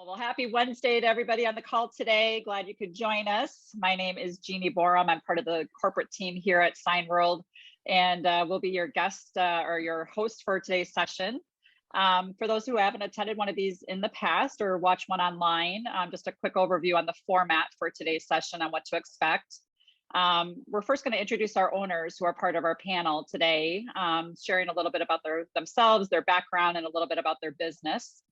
Well, happy Wednesday to everybody on the call today. Glad you could join us. My name is Jeannie Borum. I'm part of the corporate team here at Signworld, and we'll be your guest or your host for today's session. For those who haven't attended one of these in the past or watched one online, just a quick overview on the format for today's session on what to expect. We're first going to introduce our owners who are part of our panel today, sharing a little bit about themselves, their background, and a little bit about their business.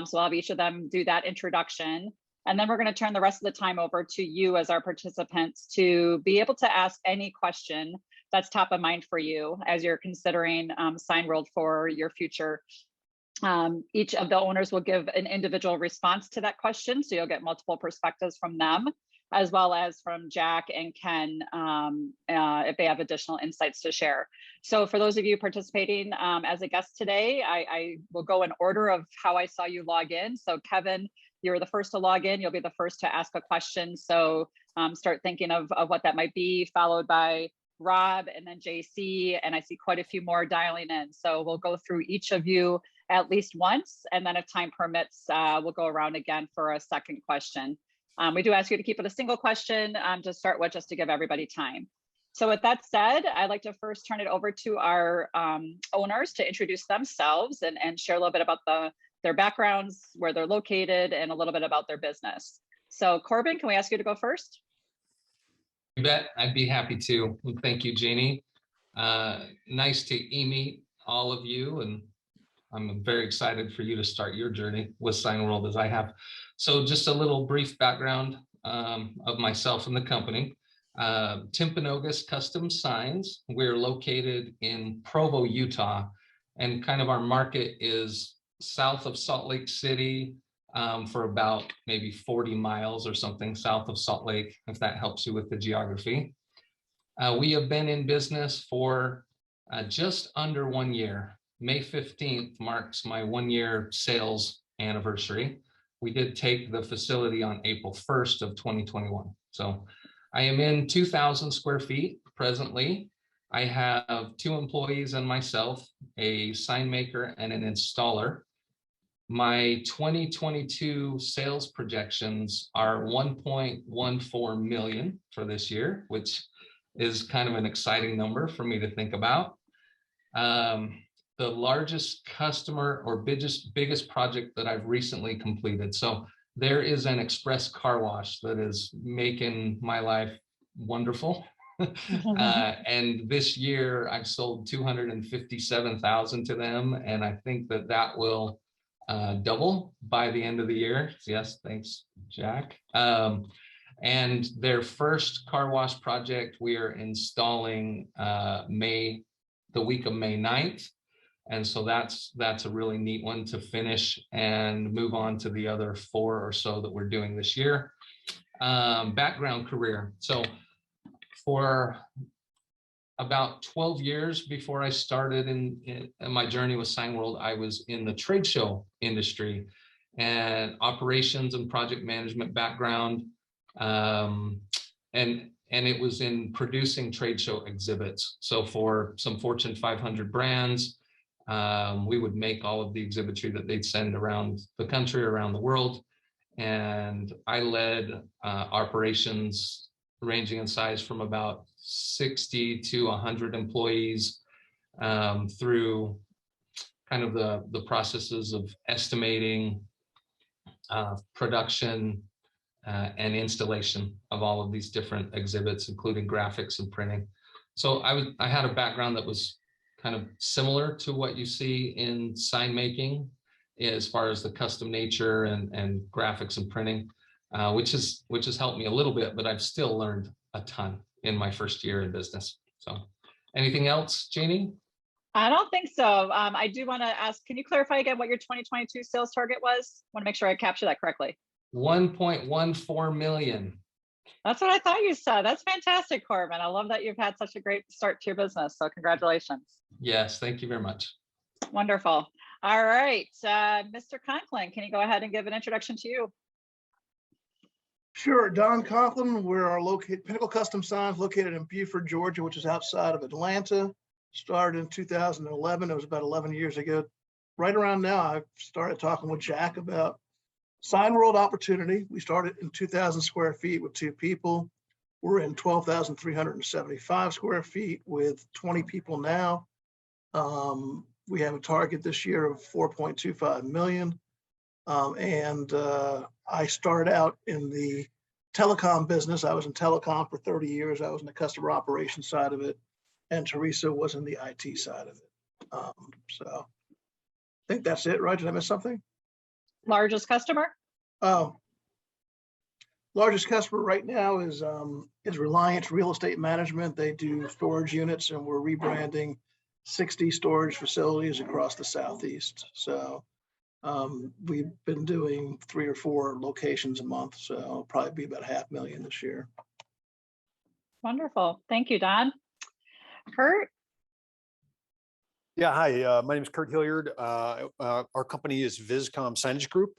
So I'll have each of them do that introduction. And then we're going to turn the rest of the time over to you as our participants to be able to ask any question that's top of mind for you as you're considering Signworld for your future. Each of the owners will give an individual response to that question, so you'll get multiple perspectives from them, as well as from Jack and Ken if they have additional insights to share. So for those of you participating as a guest today, I will go in order of how I saw you log in. So Kevin, you're the first to log in. You'll be the first to ask a question. So start thinking of what that might be, followed by Rob and then JC. And I see quite a few more dialing in. So we'll go through each of you at least once. And then if time permits, we'll go around again for a second question. We do ask you to keep it a single question to start with, just to give everybody time. So with that said, I'd like to first turn it over to our owners to introduce themselves and share a little bit about their backgrounds, where they're located, and a little bit about their business. So Corbin, can we ask you to go first? You bet, I'd be happy to. And thank you, Jeannie. Nice to meet all of you, and I'm very excited for you to start your journey with Signworld as I have. So just a little brief background of myself and the company. Timpanogos Custom Signs. We're located in Provo, Utah, and kind of our market is south of Salt Lake City for about maybe 40 miles or something south of Salt Lake, if that helps you with the geography. We have been in business for just under 1 year. May 15th marks my 1-year sales anniversary. We did take the facility on April 1st of 2021. So I am in 2,000 square feet presently. I have 2 employees and myself, a sign maker and an installer. My 2022 sales projections are 1.14 million for this year, which is kind of an exciting number for me to think about. The largest customer or biggest project that I've recently completed. So there is an express car wash that is making my life wonderful. And this year I've sold 257,000 to them. And I think that will double by the end of the year. Yes, thanks, Jack. And their first car wash project, we are installing the week of May 9th. And so that's a really neat one to finish and move on to the other 4 or so that we're doing this year. Background career. So for about 12 years before I started in my journey with Signworld, I was in the trade show industry and operations and project management background. And it was in producing trade show exhibits. So for some Fortune 500 brands, we would make all of the exhibitry that they'd send around the country, around the world. And I led operations ranging in size from about 60 to 100 employees through kind of the processes of estimating, production, and installation of all of these different exhibits, including graphics and printing. So I had a background that was kind of similar to what you see in sign making as far as the custom nature and graphics and printing, which has helped me a little bit, but I've still learned a ton in my first year in business. So anything else, Jeannie? I don't think so. I do want to ask, can you clarify again what your 2022 sales target was? I want to make sure I capture that correctly. 1.14 million. That's what I thought you said. That's fantastic, Corbin. I love that you've had such a great start to your business. So congratulations. Yes, thank you very much. Wonderful. All right, Mr. Conklin, can you go ahead and give an introduction to you? Sure, Don Conklin. We're Pinnacle Custom Signs located in Beaufort, Georgia, which is outside of Atlanta. Started in 2011. It was about 11 years ago. Right around now, I started talking with Jack about Signworld Opportunity, we started in 2,000 square feet with 2 people. We're in 12,375 square feet with 20 people now. We have a target this year of 4.25 million. I started out in the telecom business. I was in telecom for 30 years. I was in the customer operations side of it, and Teresa was in the IT side of it. So I think that's it, right? Did I miss something? Largest customer? Oh, largest customer right now is Reliance Real Estate Management. They do storage units, and we're rebranding 60 storage facilities across the Southeast. So we've been doing 3 or 4 locations a month, so it'll probably be about $500,000 this year. Wonderful. Thank you, Don. Kurt? Yeah, hi, my name is Kurt Hilliard. Our company is Viscom Signage Group.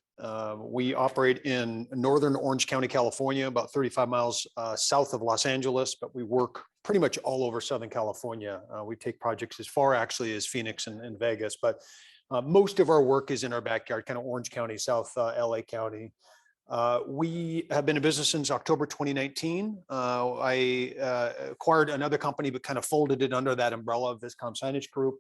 We operate in northern Orange County, California, about 35 miles south of Los Angeles, but we work pretty much all over Southern California. We take projects as far actually as Phoenix and Vegas, but most of our work is in our backyard, kind of Orange County, South LA County. We have been in business since October 2019. I acquired another company, but kind of folded it under that umbrella of Viscom Signage Group.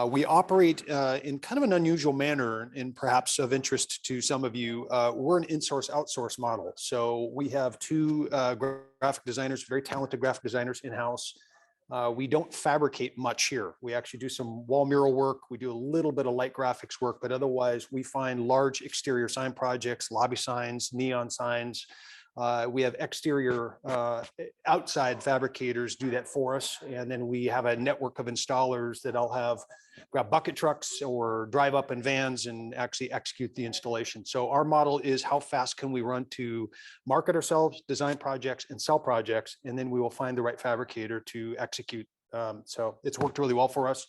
We operate in kind of an unusual manner and perhaps of interest to some of you. We're an in-source outsource model. So we have 2 graphic designers, very talented graphic designers in-house. We don't fabricate much here. We actually do some wall mural work. We do a little bit of light graphics work, but otherwise we find large exterior sign projects, lobby signs, neon signs. We have exterior outside fabricators do that for us. And then we have a network of installers that all have grab bucket trucks or drive up in vans and actually execute the installation. So our model is how fast can we run to market ourselves, design projects and sell projects, and then we will find the right fabricator to execute. So it's worked really well for us.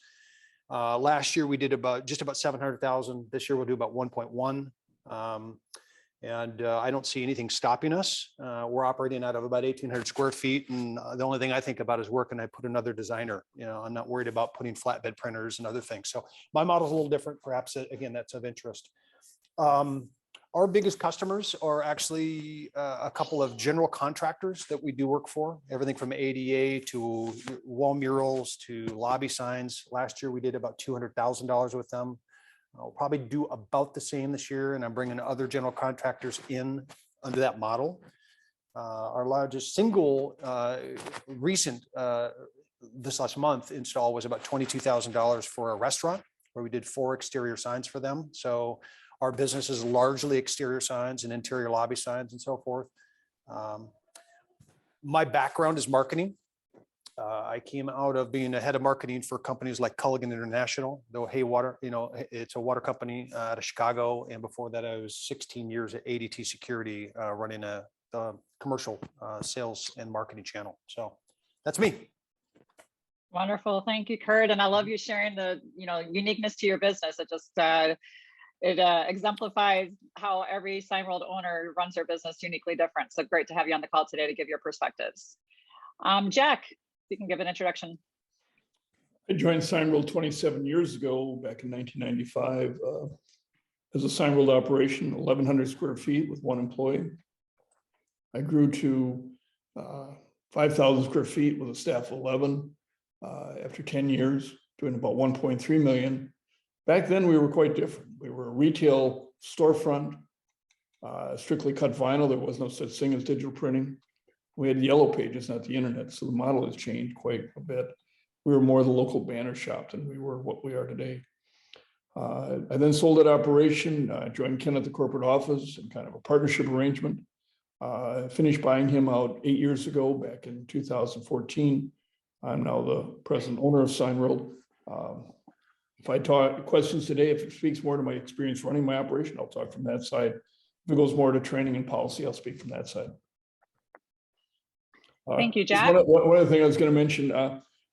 Last year we did just about 700,000. This year we'll do about 1.1. And I don't see anything stopping us. We're operating out of about 1,800 square feet. And the only thing I think about is where can I put another designer? You know, I'm not worried about putting flatbed printers and other things. So my model is a little different. Perhaps, again, that's of interest. Our biggest customers are actually a couple of general contractors that we do work for. Everything from ADA to wall murals to lobby signs. Last year, we did about $200,000 with them. I'll probably do about the same this year, and I'm bringing other general contractors in under that model. Our largest single recent this last month install was about $22,000 for a restaurant where we did 4 exterior signs for them. So our business is largely exterior signs and interior lobby signs and so forth. My background is marketing. I came out of being a head of marketing for companies like Culligan International, though Haywater, you know, it's a water company out of Chicago. And before that, I was 16 years at ADT Security, running a commercial sales and marketing channel. So that's me. Wonderful. Thank you, Kurt. And I love you sharing the, uniqueness to your business. It just, exemplifies how every Signworld owner runs their business uniquely different. So great to have you on the call today to give your perspectives. Jack, you can give an introduction. I joined Signworld 27 years ago, back in 1995, as a Signworld operation, 1,100 square feet with 1 employee. I grew to 5,000 square feet with a staff of 11 after 10 years, doing about 1.3 million. Back then, we were quite different. We were a retail storefront, strictly cut vinyl. There was no such thing as digital printing. We had yellow pages, not the internet. So the model has changed quite a bit. We were more the local banner shop than we were what we are today. I then sold that operation, joined Ken at the corporate office in kind of a partnership arrangement. Finished buying him out 8 years ago, back in 2014. I'm now the present owner of Signworld. If I talk questions today, if it speaks more to my experience running my operation, I'll talk from that side. If it goes more to training and policy, I'll speak from that side. Thank you, Jack. One other thing I was going to mention,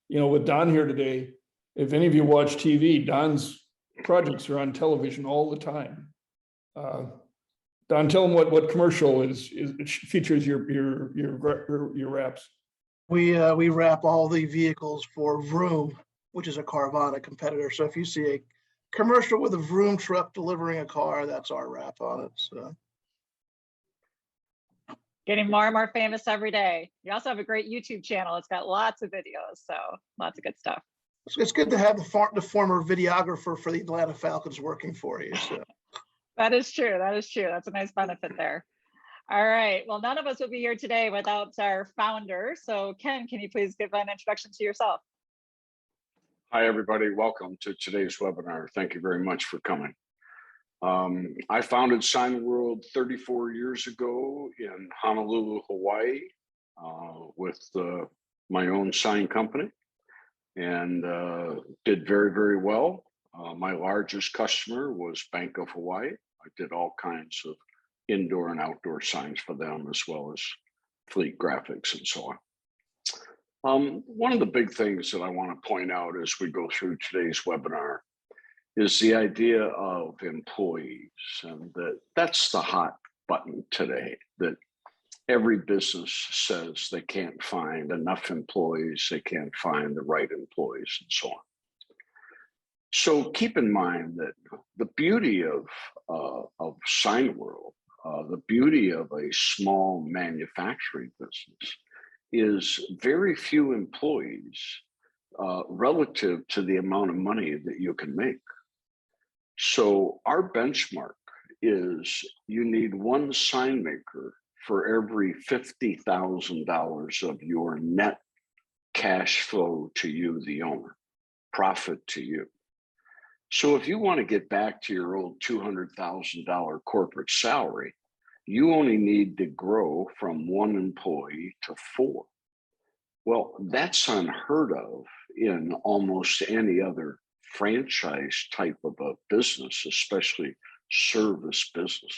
with Don here today, if any of you watch TV, Don's projects are on television all the time. Don, tell them what commercial features your wraps. We wrap all the vehicles for Vroom, which is a Carvana competitor. So if you see commercial with a vroom truck delivering a car. That's our wrap on it. So Getting more and more famous every day. You also have a great YouTube channel. It's got lots of videos, so lots of good stuff. it's good to have the former videographer for the Atlanta Falcons working for you. So. That is true. That is true. That's a nice benefit there. All right. Well, none of us would be here today without our founder. So Ken, can you please give an introduction to yourself? Hi, everybody. Welcome to today's webinar. Thank you very much for coming. I founded Signworld 34 years ago in Honolulu, Hawaii, with my own sign company, and did very, very well. My largest customer was Bank of Hawaii. I did all kinds of indoor and outdoor signs for them, as well as fleet graphics and so on. One of the big things that I want to point out as we go through today's webinar is the idea of employees, and that's the hot button today, that every business says they can't find enough employees, they can't find the right employees, and so on. So keep in mind that the beauty of Signworld, the beauty of a small manufacturing business, is very few employees relative to the amount of money that you can make. So our benchmark is you need one sign maker for every $50,000 of your net cash flow to you, the owner, profit to you. So if you want to get back to your old $200,000 corporate salary, you only need to grow from one employee to 4. Well, that's unheard of in almost any other franchise type of a business, especially service businesses.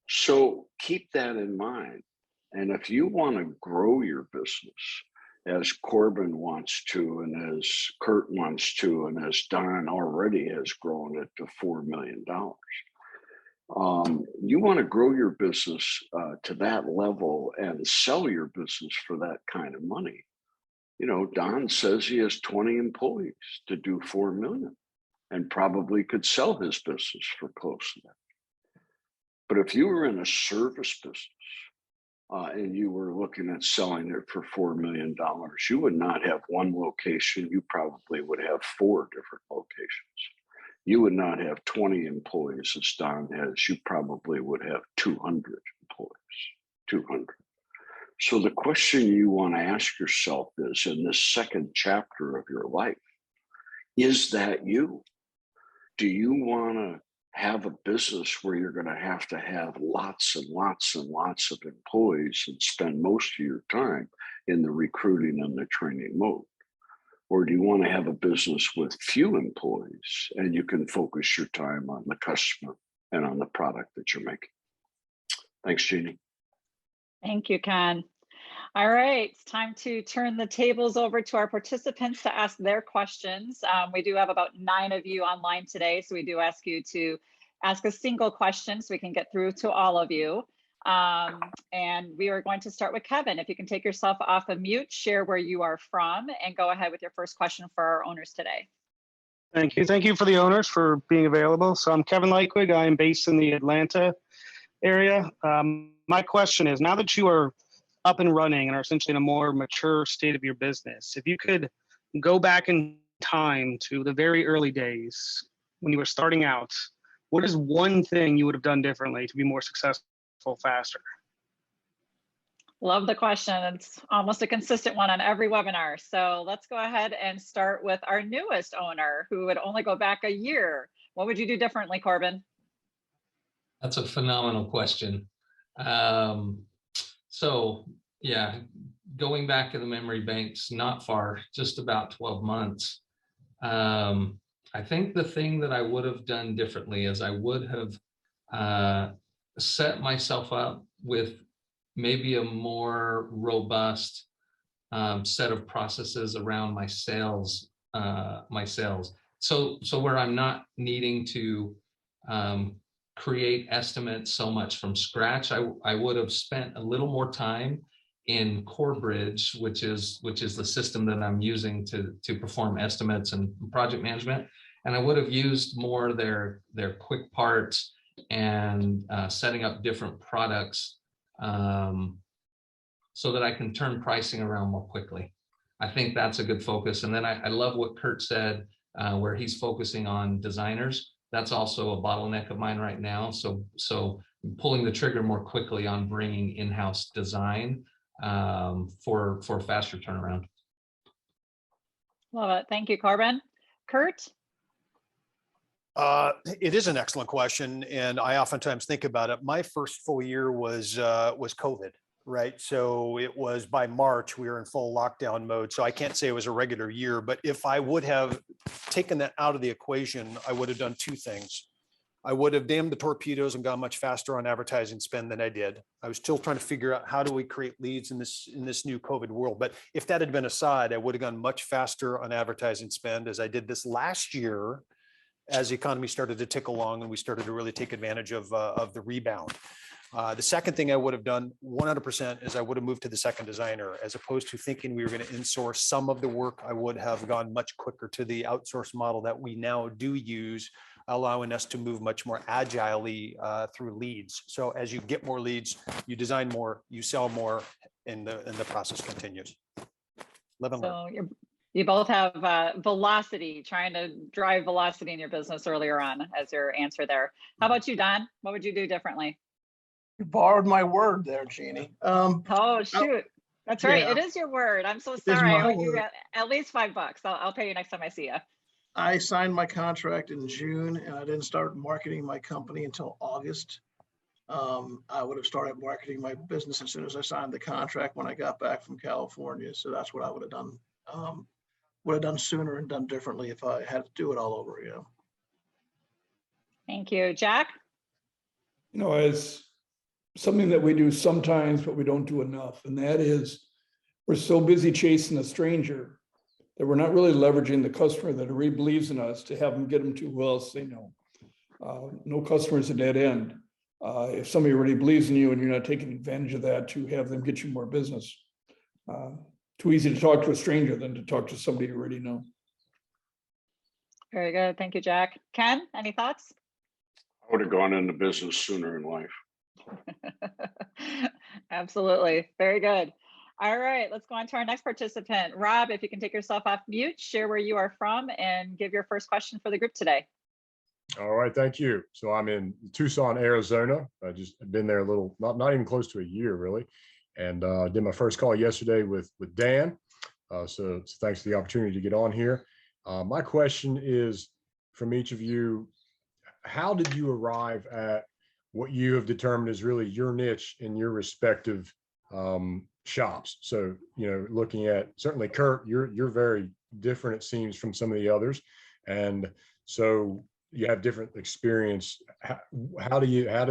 So keep that in mind. And if you want to grow your business, as Corbin wants to, and as Kurt wants to, and as Don already has grown it to $4 million, you want to grow your business to that level and sell your business for that kind of money. You know, Don says he has 20 employees to do 4 million and probably could sell his business for close to that. But if you were in a service business and you were looking at selling it for $4 million, you would not have one location. You probably would have 4 different locations. You would not have 20 employees as Don has. You probably would have 200 employees, 200. So the question you want to ask yourself is, in this second chapter of your life, is that you? Do you want to have a business where you're going to have lots and lots and lots of employees and spend most of your time in the recruiting and the training mode? Or do you want to have a business with few employees and you can focus your time on the customer and on the product that you're making? Thanks, Jeannie. Thank you, Ken. All right, it's time to turn the tables over to our participants to ask their questions. We do have about 9 of you online today, so we do ask you to ask a single question so we can get through to all of you. And we are going to start with Kevin. If you can take yourself off of mute, share where you are from, and go ahead with your first question for our owners today. Thank you. Thank you for the owners for being available. So I'm Kevin Lightwig. I am based in the Atlanta area. My question is, now that you are up and running and are essentially in a more mature state of your business, if you could go back in time to the very early days when you were starting out, what is one thing you would have done differently to be more successful faster? Love the question. It's almost a consistent one on every webinar. So let's go ahead and start with our newest owner who would only go back a year. What would you do differently, Corbin? That's a phenomenal question. So yeah, going back to the memory banks, not far, just about 12 months. I think the thing that I would have done differently is I would have set myself up with maybe a more robust set of processes around my sales. So where I'm not needing to create estimates so much from scratch, I would have spent a little more time in CoreBridge, which is the system that I'm using to perform estimates and project management. And I would have used more their quick parts and setting up different products so that I can turn pricing around more quickly. I think that's a good focus. And then I love what Kurt said, where he's focusing on designers. That's also a bottleneck of mine right now. So pulling the trigger more quickly on bringing in-house design for faster turnaround. Love it. Thank you, Corbin. Kurt? It is an excellent question, and I oftentimes think about it. My first full year was COVID, right? So it was by March, we were in full lockdown mode. So I can't say it was a regular year, but if I would have taken that out of the equation, I would have done two things. I would have damned the torpedoes and gone much faster on advertising spend than I did. I was still trying to figure out how do we create leads in this new COVID world. But if that had been aside, I would have gone much faster on advertising spend as I did this last year, as the economy started to tick along and we started to really take advantage of the rebound. The second thing I would have done 100% is I would have moved to the second designer, as opposed to thinking we were going to insource some of the work. I would have gone much quicker to the outsource model that we now do use, allowing us to move much more agilely through leads. So as you get more leads, you design more, you sell more, and the process continues. Live and learn. So you both have velocity, trying to drive velocity in your business earlier on as your answer there. How about you, Don? What would you do differently? You borrowed my word there, Jeannie. Oh, shoot. That's right. Yeah. It is your word. I'm so It is sorry. I my owe you word. at least $5. I'll pay you next time I see you. I signed my contract in June and I didn't start marketing my company until August. I would have started marketing my business as soon as I signed the contract when I got back from California. So that's what I would have done. Would have done sooner and done differently if I had to do it all over again. Thank you. Jack? You know, it's something that we do sometimes, but we don't do enough. And that is, we're so busy chasing a stranger that we're not really leveraging the customer that really believes in us to have them get them to who else they know. No customer is a dead end. If somebody already believes in you and you're not taking advantage of that to have them get you more business. Too easy to talk to a stranger than to talk to somebody you already know. Very good. Thank you, Jack. Ken, any thoughts? I would have gone into business sooner in life. Absolutely. Very good. All right, let's go on to our next participant. Rob, if you can take yourself off mute, share where you are from, and give your first question for the group today. All right, thank you. So I'm in Tucson, Arizona. I just been there a little, not even close to a year really, and did my first call yesterday with Dan. So thanks for the opportunity to get on here. My question is from each of you: how did you arrive at what you have determined is really your niche in your respective shops? So, you know, looking at certainly Kurt, you're very different, it seems, from some of the others, and so you have different experience. How did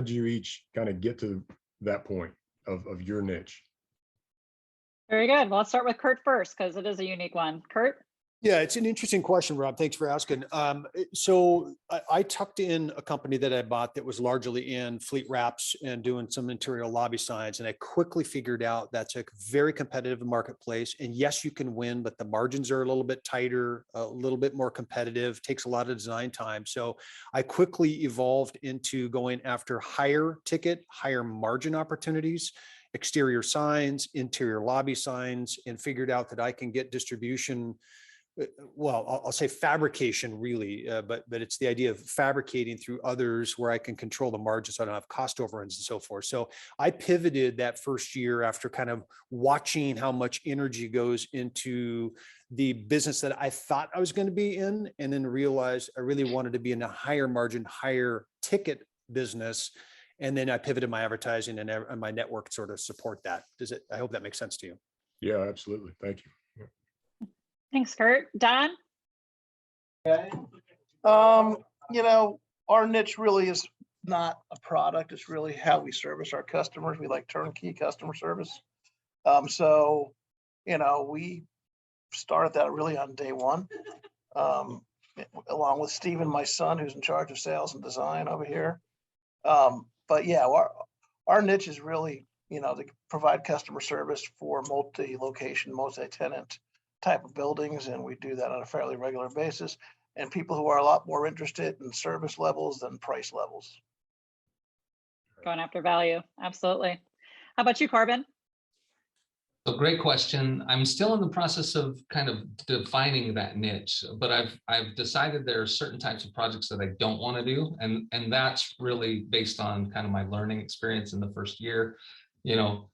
you each kind of get to that point of your niche? Very good. Well, let's start with Kurt first, because it is a unique one. Kurt? Yeah, it's an interesting question, Rob. Thanks for asking. So I tucked in a company that I bought that was largely in fleet wraps and doing some interior lobby signs. And I quickly figured out that's a very competitive marketplace. And yes, you can win, but the margins are a little bit tighter, a little bit more competitive, takes a lot of design time. So I quickly evolved into going after higher ticket, higher margin opportunities, exterior signs, interior lobby signs, and figured out that I can get distribution. Well, I'll say fabrication really, but it's the idea of fabricating through others where I can control the margins. So I don't have cost overruns and so forth. So I pivoted that first year after kind of watching how much energy goes into the business that I thought I was going to be in, and then realized I really wanted to be in a higher margin, higher ticket business. And then I pivoted my advertising and my network sort of support that. I hope that makes sense to you. Yeah, absolutely. Thank you. Thanks, Kurt. Don? Okay. You know, our niche really is not a product. It's really how we service our customers. We like turnkey customer service. So, you know, we started that really on day one, along with Steven, my son, who's in charge of sales and design over here. But yeah, our niche is really, you know, to provide customer service for multi-location, multi-tenant type of buildings, and we do that on a fairly regular basis. and people who are a lot more interested in service levels than price levels. Going after value. Absolutely. How about you, Corbin? So great question. I'm still in the process of kind of defining that niche, but I've decided there are certain types of projects that I don't want to do. And that's really based on kind of my learning experience in the first year. You know,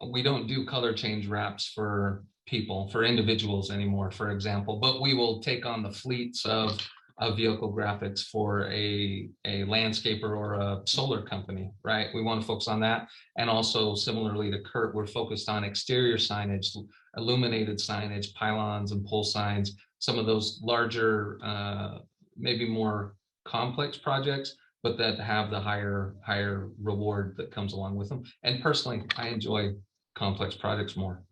we don't do color change wraps for people, for individuals anymore, for example, but we will take on the fleets of vehicle graphics for a landscaper or a solar company, right? We want to focus on that. And also similarly to Kurt, we're focused on exterior signage, illuminated signage, pylons and pole signs, some of those larger, maybe more complex projects, but that have the higher reward that comes along with them. And personally, I enjoy complex projects more.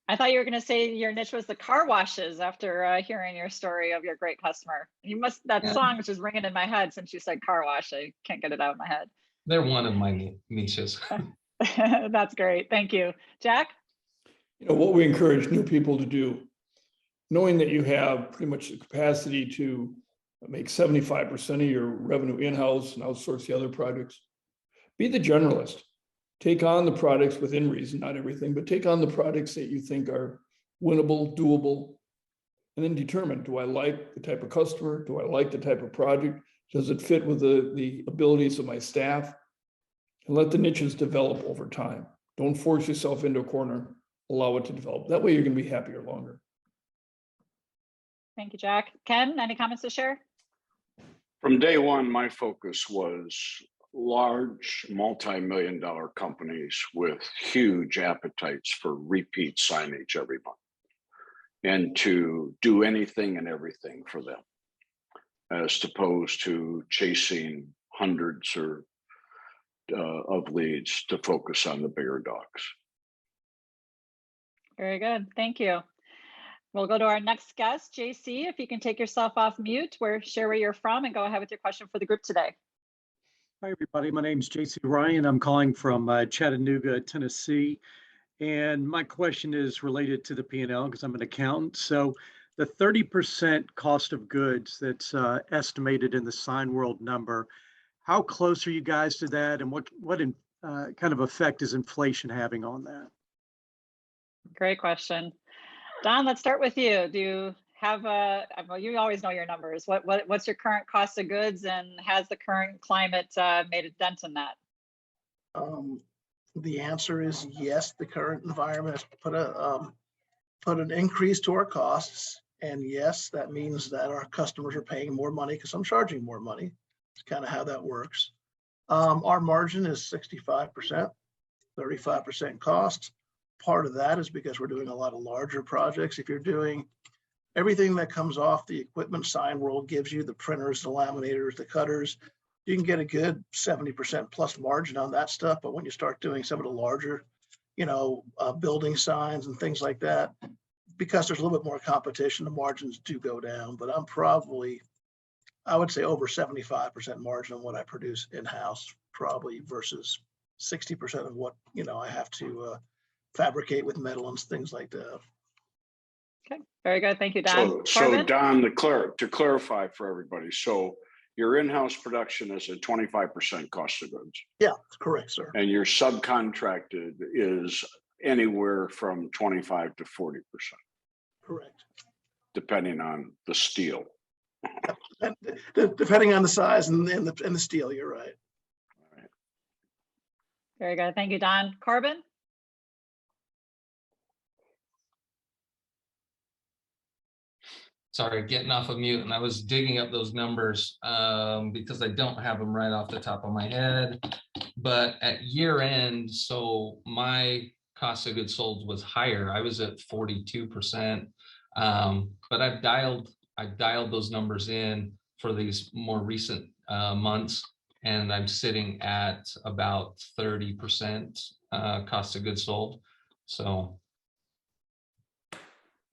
I thought you were going to say your niche was the car washes after hearing your story of your great customer. That song was just ringing in my head since you said car wash. I can't get it out of my head. They're one of my niches. That's great. Thank you. Jack? You know, what we encourage new people to do, knowing that you have pretty much the capacity to make 75% of your revenue in-house and outsource the other projects, be the generalist. Take on the products within reason, not everything, but take on the products that you think are winnable, doable, and then determine, do I like the type of customer? Do I like the type of project? Does it fit with the abilities of my staff? And let the niches develop over time. Don't force yourself into a corner, allow it to develop. That way you're going to be happier longer. Thank you, Jack. Ken, any comments to share? From day one, my focus was large multi-million-dollar companies with huge appetites for repeat signage every month, and to do anything and everything for them, as opposed to chasing hundreds or of leads to focus on the bigger dogs. Very good. Thank you. We'll go to our next guest, JC. If you can take yourself off mute, share where you're from and go ahead with your question for the group today. Hi, everybody. My name is JC Ryan. I'm calling from Chattanooga, Tennessee. And my question is related to the P&L because I'm an accountant. So the 30% cost of goods that's estimated in the Signworld number, how close are you guys to that? And what kind of effect is inflation having on that? Great question. Don, let's start with you. Do you have well, you always know your numbers. What's your current cost of goods, and has the current climate made a dent in that? The answer is yes. The current environment has put an increase to our costs, and yes, that means that our customers are paying more money because I'm charging more money. It's kind of how that works. Our margin is 65%, 35% cost. Part of that is because we're doing a lot of larger projects. If you're doing everything that comes off the equipment Signworld gives you, the printers, the laminators, the cutters, you can get a good 70% plus margin on that stuff. But when you start doing some of the larger, building signs and things like that, because there's a little bit more competition, the margins do go down. But I'm probably, I would say, over 75% margin on what I produce in-house, probably, versus 60% of what, I have to fabricate with metal and things like that. Okay, very good. Thank you, Don. So Don, to clarify for everybody, so your in-house production is a 25% cost of goods. Yeah, correct, sir. And your subcontracted is anywhere from 25 to 40%. Correct. Depending on the steel. Depending on the size and the steel, you're right. All right. Very good. Thank you, Don. Corbin? Sorry, getting off of mute, and I was digging up those numbers because I don't have them right off the top of my head. But at year end, so my cost of goods sold was higher. I was at 42%, but I've dialed those numbers in for these more recent months, and I'm sitting at about 30% cost of goods sold. So.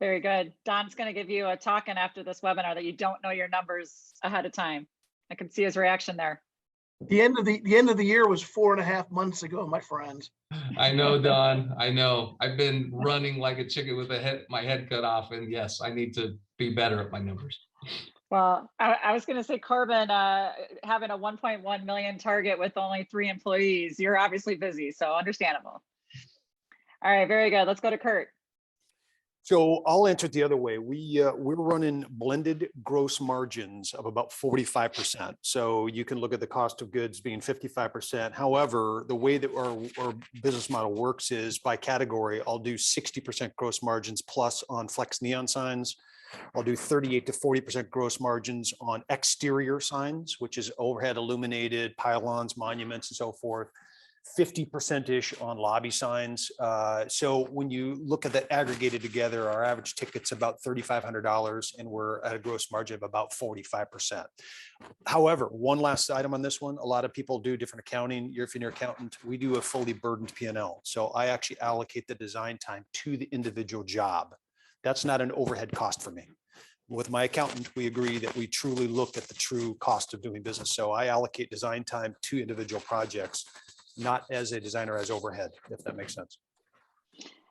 Very good. Don's going to give you a talking after this webinar that you don't know your numbers ahead of time. I can see his reaction there. The end of the year was 4.5 months ago, my friends. I know, Don. I know. I've been running like a chicken with my head cut off. And yes, I need to be better at my numbers. Well, I was going to say, Corbin, having a 1.1 million target with only 3 employees, you're obviously busy, so understandable. All right, very good. Let's go to Kurt. So I'll answer it the other way. We're running blended gross margins of about 45%. So you can look at the cost of goods being 55%. However, the way that our business model works is by category, I'll do 60% gross margins plus on flex neon signs. I'll do 38 to 40% gross margins on exterior signs, which is overhead illuminated, pylons, monuments, and so forth. 50%-ish on lobby signs. So when you look at that aggregated together, our average ticket's about $3,500 and we're at a gross margin of about 45%. However, one last item on this one, a lot of people do different accounting. If you're an accountant, we do a fully burdened P&L. So I actually allocate the design time to the individual job. That's not an overhead cost for me. With my accountant, we agree that we truly look at the true cost of doing business. So I allocate design time to individual projects, not as a designer as overhead, if that makes sense.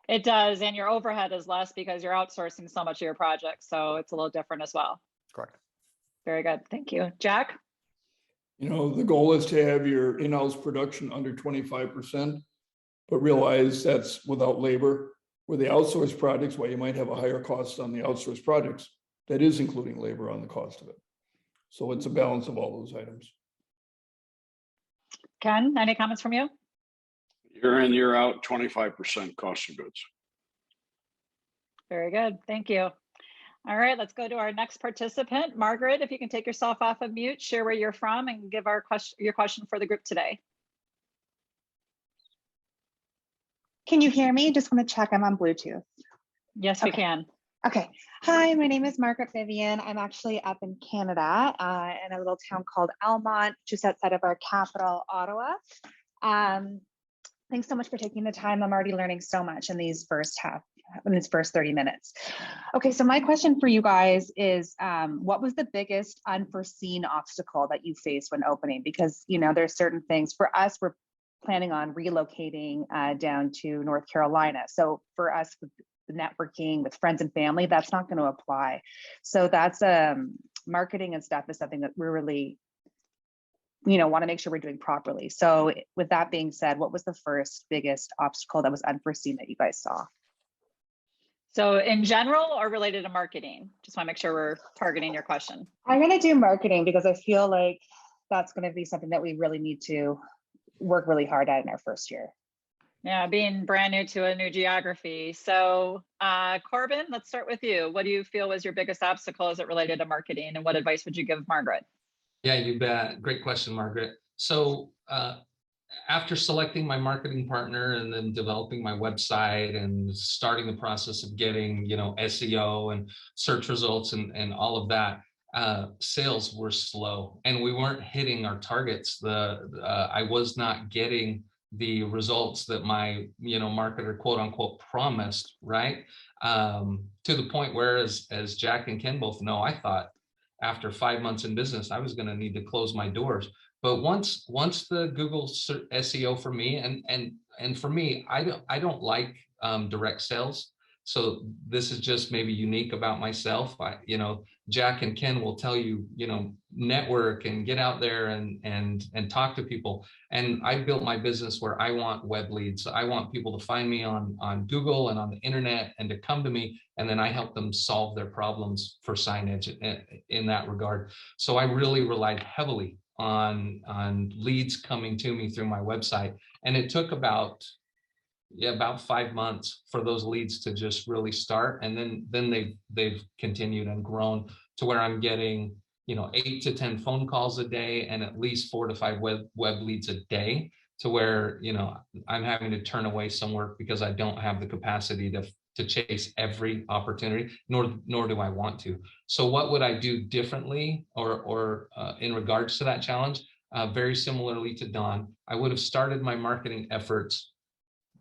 It does, and your overhead is less because you're outsourcing so much of your projects, so it's a little different as well. Correct. Very good, thank you. Jack? You know, the goal is to have your in-house production under 25%, but realize that's without labor. Where the outsourced projects, while you might have a higher cost on the outsourced projects, that is including labor on the cost of it. So it's a balance of all those items. Ken, any comments from you? Year in, year out, 25% cost of goods. Very good, thank you. All right, let's go to our next participant. Margaret, if you can take yourself off of mute, share where you're from, and give your question for the group today. Can you hear me? Just want to check I'm on Bluetooth. Yes, we can. Okay. Hi, my name is Margaret Vivian. I'm actually up in Canada in a little town called Almont, just outside of our capital, Ottawa. Thanks so much for taking the time. I'm already learning so much in these first 30 minutes. Okay, so my question for you guys is, what was the biggest unforeseen obstacle that you faced when opening? Because, you know, there's certain things for us, we're planning on relocating down to North Carolina. So for us, with the networking with friends and family, that's not going to apply. So that's marketing and stuff is something that we're really, you know, want to make sure we're doing properly. So with that being said, what was the first biggest obstacle that was unforeseen that you guys saw? So in general or related to marketing? Just want to make sure we're targeting your question. I'm going to do marketing because I feel like that's going to be something that we really need to work really hard at in our first year. Yeah, being brand new to a new geography. So Corbin, let's start with you. What do you feel was your biggest obstacle as it related to marketing, and what advice would you give Margaret? Yeah, you bet. Great question, Margaret. So after selecting my marketing partner and then developing my website and starting the process of getting, you know, SEO and search results and all of that, sales were slow and we weren't hitting our targets. I was not getting the results that my, you know, marketer, quote unquote, promised, right? To the point where, as Jack and Ken both know, I thought after 5 months in business, I was going to need to close my doors. But once the Google SEO for me, and for me, I don't like direct sales. So this is just maybe unique about myself. You know, Jack and Ken will tell you, you know, network and get out there and talk to people. And I built my business where I want web leads. I want people to find me on Google and on the internet and to come to me. And then I help them solve their problems for signage in that regard. So I really relied heavily on leads coming to me through my website. And it took about 5 months for those leads to just really start. And then they've continued and grown to where I'm getting, you know, 8 to 10 phone calls a day and at least 4 to 5 web leads a day, to where, you know, I'm having to turn away some work because I don't have the capacity to chase every opportunity, nor do I want to. So what would I do differently or in regards to that challenge? Very similarly to Don, I would have started my marketing efforts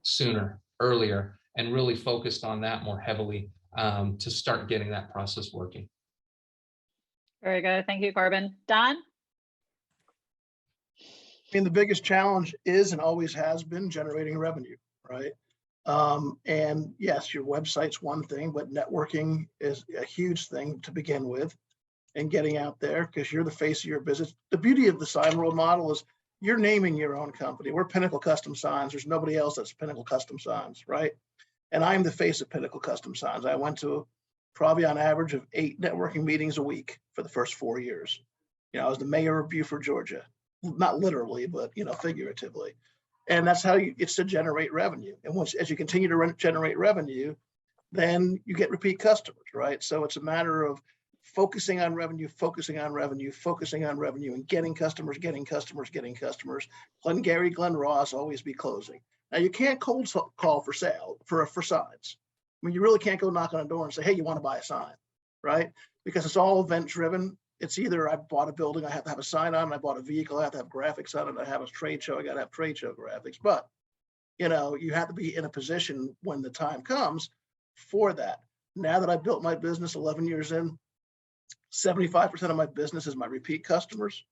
sooner, earlier, and really focused on that more heavily to start getting that process working. Very good. Thank you, Corbin. Don? I mean, the biggest challenge is and always has been generating revenue, right? And yes, your website's one thing, but networking is a huge thing to begin with, and getting out there because you're the face of your business. The beauty of the Signworld model is you're naming your own company. We're Pinnacle Custom Signs. There's nobody else that's Pinnacle Custom Signs, right? And I'm the face of Pinnacle Custom Signs. I went to probably on average of 8 networking meetings a week for the first 4 years. You know, I was the mayor of Beaufort, Georgia, not literally, but you know, figuratively. And that's how it's to generate revenue. And once, as you continue to generate revenue, then you get repeat customers, right? So it's a matter of focusing on revenue, focusing on revenue, focusing on revenue, and getting customers, getting customers, getting customers. Glenn Gary, Glenn Ross, always be closing. Now you can't cold call for sale for signs. I mean, you really can't go knock on a door and say, hey, you want to buy a sign, right? Because it's all event driven. It's either I bought a building, I have to have a sign on, I bought a vehicle, I have to have graphics on it, I have a trade show, I got to have trade show graphics. But, you know, you have to be in a position when the time comes for that. Now that I built my business 11 years in, 75% of my business is my repeat customers.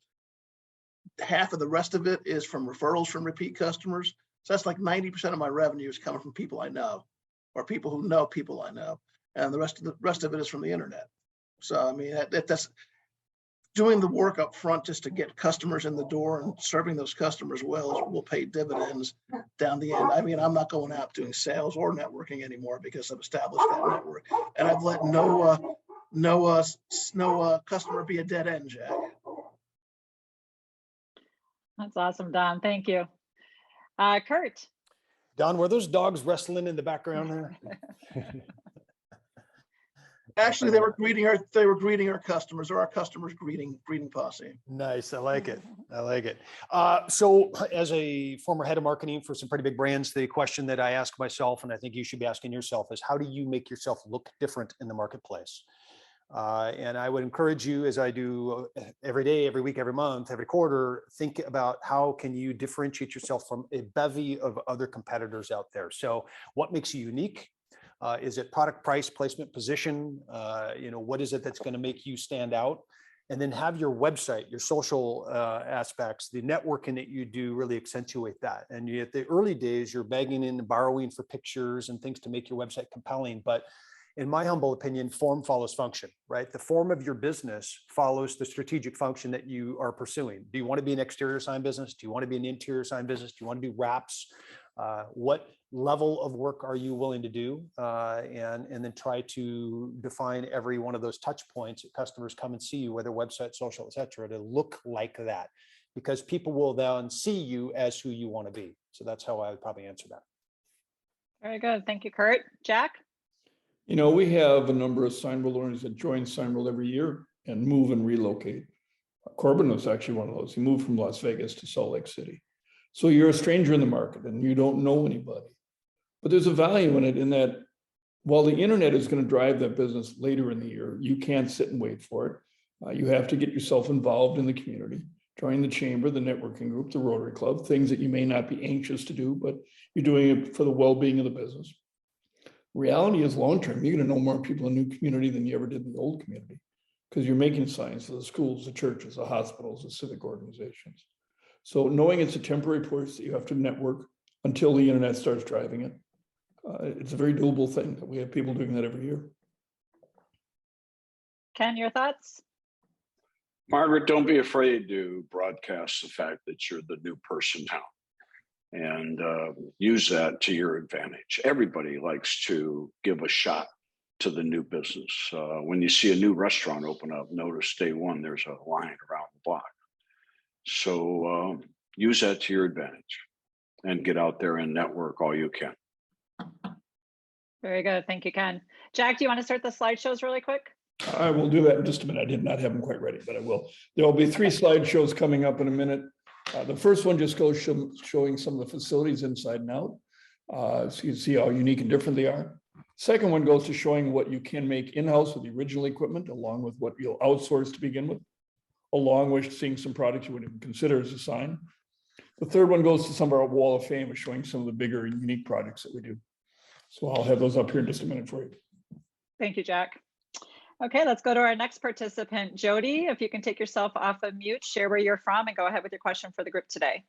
Half of the rest of it is from referrals from repeat customers. So that's like 90% of my revenue is coming from people I know, or people who know people I know. And the rest of it is from the internet. So, I mean, that's doing the work up front just to get customers in the door, and serving those customers well will pay dividends down the end. I mean, I'm not going out doing sales or networking anymore because I've established that network, and I've let no customer be a dead end, Jack. That's awesome, Don. Thank you. Kurt. Don, were those dogs wrestling in the background there? Actually, they were greeting our customers, or our customers greeting posse. Nice. I like it. I like it. So as a former head of marketing for some pretty big brands, the question that I ask myself, and I think you should be asking yourself, is how do you make yourself look different in the marketplace? And I would encourage you, as I do every day, every week, every month, every quarter, think about how can you differentiate yourself from a bevy of other competitors out there. So what makes you unique? Is it product, price, placement, position? You know, what is it that's going to make you stand out? And then have your website, your social aspects, the networking that you do really accentuate that. And at the early days, you're begging and borrowing for pictures and things to make your website compelling. But in my humble opinion, form follows function, right? The form of your business follows the strategic function that you are pursuing. Do you want to be an exterior sign business? Do you want to be an interior sign business? Do you want to do wraps? What level of work are you willing to do? And then try to define every one of those touch points that customers come and see you, whether website, social, et cetera, to look like that, because people will then see you as who you want to be. So that's how I would probably answer that. Very good. Thank you, Kurt. Jack? You know, we have a number of Signworld owners that join Signworld every year and move and relocate. Corbin was actually one of those. He moved from Las Vegas to Salt Lake City. So you're a stranger in the market and you don't know anybody. But there's a value in it, in that while the internet is going to drive that business later in the year, you can't sit and wait for it. You have to get yourself involved in the community, join the chamber, the networking group, the Rotary Club, things that you may not be anxious to do, but you're doing it for the well-being of the business. Reality is long-term, you're going to know more people in the new community than you ever did in the old community, because you're making signs for the schools, the churches, the hospitals, the civic organizations. So knowing it's a temporary place that you have to network until the internet starts driving it, it's a very doable thing. We have people doing that every year. Ken, your thoughts? Margaret, don't be afraid to broadcast the fact that you're the new person now, and use that to your advantage. Everybody likes to give a shot to the new business. When you see a new restaurant open up, notice day one, there's a line around the block. So use that to your advantage and get out there and network all you can. Very good. Thank you, Ken. Jack, do you want to start the slideshows really quick? I will do that in just a minute. I did not have them quite ready, but I will. There will be 3 slideshows coming up in a minute. The first one just goes showing some of the facilities inside and out. So you can see how unique and different they are. Second one goes to showing what you can make in-house with the original equipment, along with what you'll outsource to begin with, along with seeing some products you wouldn't even consider as a sign. The third one goes to some of our wall of fame, showing some of the bigger and unique projects that we do. So I'll have those up here in just a minute for you. Thank you, Jack. Okay, let's go to our next participant. Jody, if you can take yourself off of mute, share where you're from, and go ahead with your question for the group today.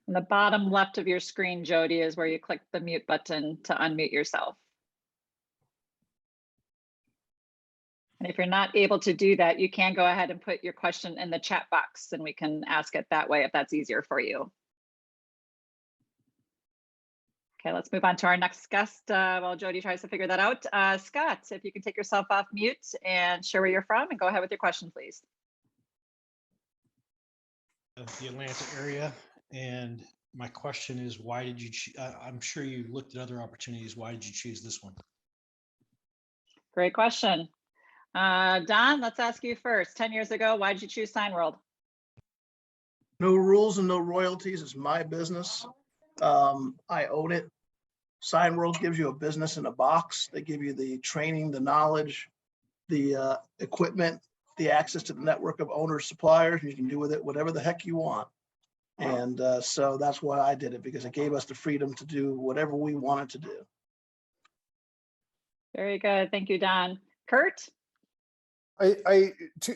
On the bottom left of your screen, Jody, is where you click the mute button to unmute yourself. And if you're not able to do that, you can go ahead and put your question in the chat box and we can ask it that way if that's easier for you. Okay, let's move on to our next guest while Jody tries to figure that out. Scott, if you can take yourself off mute and share where you're from and go ahead with your question, please. The Atlanta area. And my question is, why did you, I'm sure you looked at other opportunities. Why did you choose this one? Great question. Don, let's ask you first. 10 years ago, why did you choose Signworld? No rules and no royalties. It's my business. I own it. Signworld gives you a business in a box. They give you the training, the knowledge, the equipment, the access to the network of owners, suppliers, and you can do with it whatever the heck you want. And so that's why I did it, because it gave us the freedom to do whatever we wanted to do. Very good. Thank you, Don. Kurt?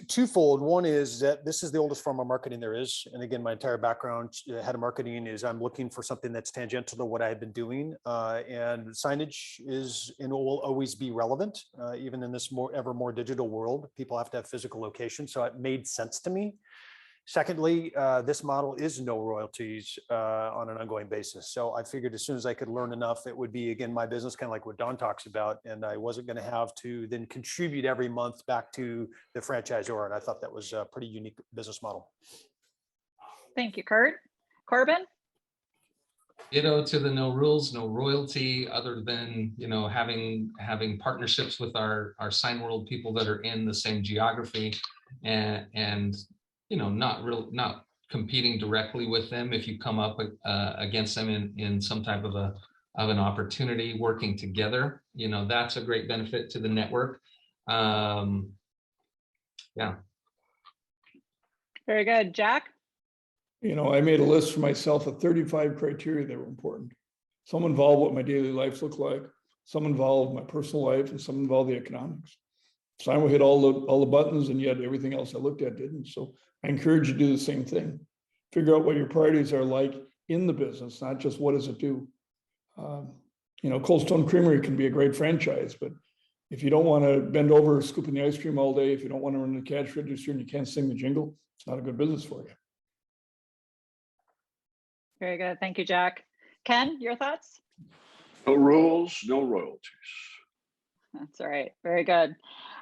Twofold. One is that this is the oldest form of marketing there is. And again, my entire background, head of marketing, is I'm looking for something that's tangential to what I had been doing. And signage is and will always be relevant, even in this ever more digital world. People have to have physical locations. So it made sense to me. Secondly, this model is no royalties on an ongoing basis. So I figured as soon as I could learn enough, it would be, again, my business, kind of like what Don talks about. And I wasn't going to have to then contribute every month back to the franchisor. And I thought that was a pretty unique business model. Thank you, Kurt. Corbin? Ditto to the no rules, no royalty, other than, you know, having partnerships with our Signworld people that are in the same geography, and you know, not competing directly with them. If you come up against them in some type of an opportunity, working together, you know, that's a great benefit to the network. Yeah. Very good. Jack? You know, I made a list for myself of 35 criteria that were important. Some involved what my daily lives look like, some involved my personal life, and some involved the economics. Signworld hit all the buttons, and yet everything else I looked at didn't. So I encourage you to do the same thing. Figure out what your priorities are like in the business, not just what does it do. You know, Cold Stone Creamery can be a great franchise, but if you don't want to bend over scooping the ice cream all day, if you don't want to run the cash register and you can't sing the jingle, it's not a good business for you. Very good. Thank you, Jack. Ken, your thoughts? No rules, no royalties. That's all right. Very good.